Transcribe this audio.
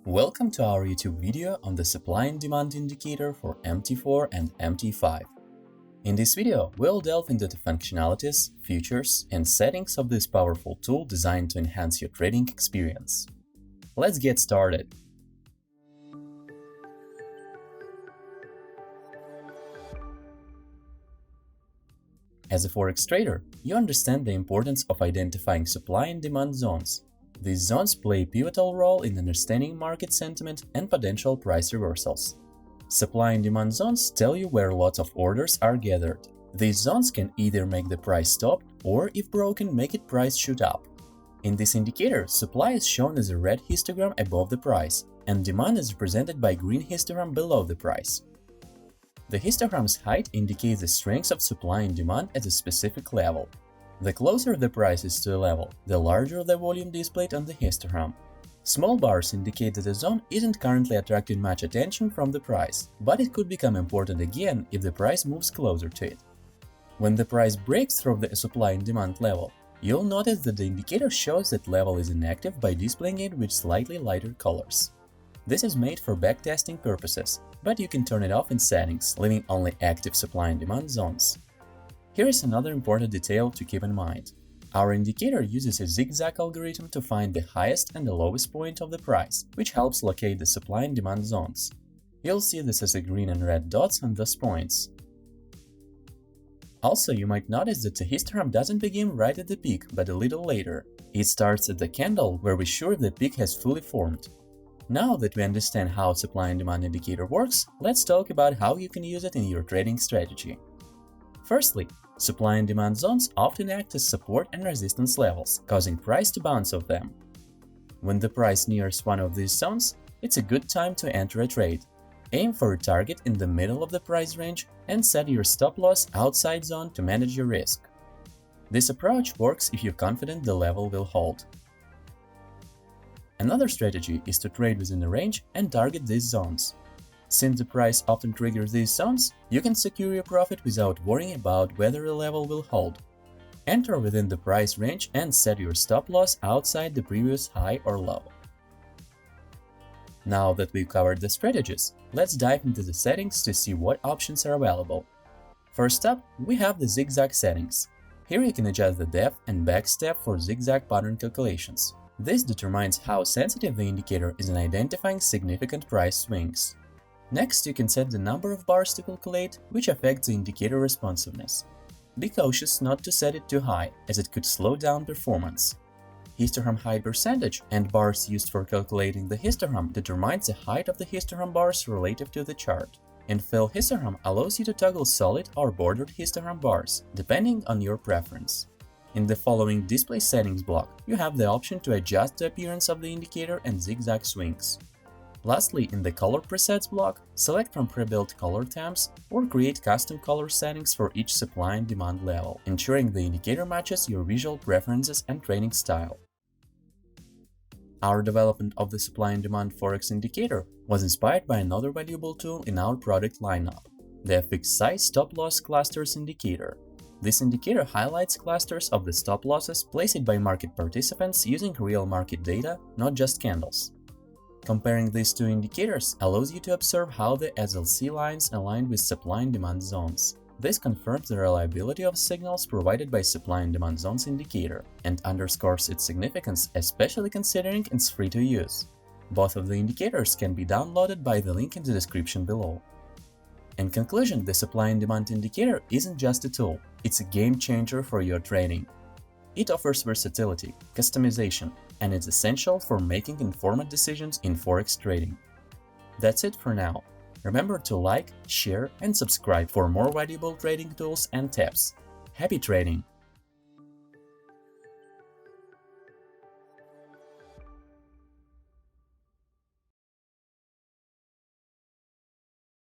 Welcome to our YouTube video on the supply and demand indicator for MT4 and MT5. In this video, we'll delve into the functionalities, features, and settings of this powerful tool designed to enhance your trading experience. Let's get started. As a Forex trader, you understand the importance of identifying supply and demand zones. These zones play a pivotal role in understanding market sentiment and potential price reversals. Supply and demand zones tell you where lots of orders are gathered. These zones can either make the price stop or, if broken, make its price shoot up. In this indicator, supply is shown as a red histogram above the price, and demand is represented by a green histogram below the price. The histogram's height indicates the strength of supply and demand at a specific level. The closer the price is to a level, the larger the volume displayed on the histogram. Small bars indicate that the zone isn't currently attracting much attention from the price, but it could become important again if the price moves closer to it. When the price breaks through the supply and demand level, you'll notice that the indicator shows that level is inactive by displaying it with slightly lighter colors. This is made for backtesting purposes, but you can turn it off in settings, leaving only active supply and demand zones. Here is another important detail to keep in mind. Our indicator uses a zigzag algorithm to find the highest and the lowest point of the price, which helps locate the supply and demand zones. You'll see this as a green and red dots on those points. Also, you might notice that the histogram doesn't begin right at the peak, but a little later. It starts at the candle, where we're sure the peak has fully formed. Now that we understand how supply and demand indicator works, let's talk about how you can use it in your trading strategy. Firstly, supply and demand zones often act as support and resistance levels, causing price to bounce off them. When the price nears one of these zones, it's a good time to enter a trade. Aim for a target in the middle of the price range and set your stop loss outside zone to manage your risk. This approach works if you're confident the level will hold. Another strategy is to trade within a range and target these zones. Since the price often triggers these zones, you can secure your profit without worrying about whether the level will hold. Enter within the price range and set your stop loss outside the previous high or low. Now that we've covered the strategies, let's dive into the settings to see what options are available. First up, we have the zigzag settings. Here you can adjust the depth and back step for zigzag pattern calculations. This determines how sensitive the indicator is in identifying significant price swings. Next, you can set the number of bars to calculate, which affects the indicator responsiveness. Be cautious not to set it too high, as it could slow down performance. Histogram height percentage and bars used for calculating the histogram determines the height of the histogram bars relative to the chart. And fill histogram allows you to toggle solid or bordered histogram bars, depending on your preference. In the following display settings block, you have the option to adjust the appearance of the indicator and zigzag swings. Lastly, in the color presets block, select from pre-built color tabs or create custom color settings for each supply and demand level, ensuring the indicator matches your visual preferences and trading style. Our development of the supply and demand Forex indicator was inspired by another valuable tool in our product lineup, the FXSSI Stop Loss Clusters indicator. This indicator highlights clusters of the stop losses placed by market participants using real market data, not just candles. Comparing these two indicators allows you to observe how the SLC lines align with supply and demand zones. This confirms the reliability of signals provided by supply and demand zones indicator and underscores its significance, especially considering it's free to use. Both of the indicators can be downloaded by the link in the description below. In conclusion, the supply and demand indicator isn't just a tool, it's a game changer for your trading. It offers versatility, customization, and it's essential for making informed decisions in Forex trading. That's it for now. Remember to like, share, and subscribe for more valuable trading tools and tips. Happy trading!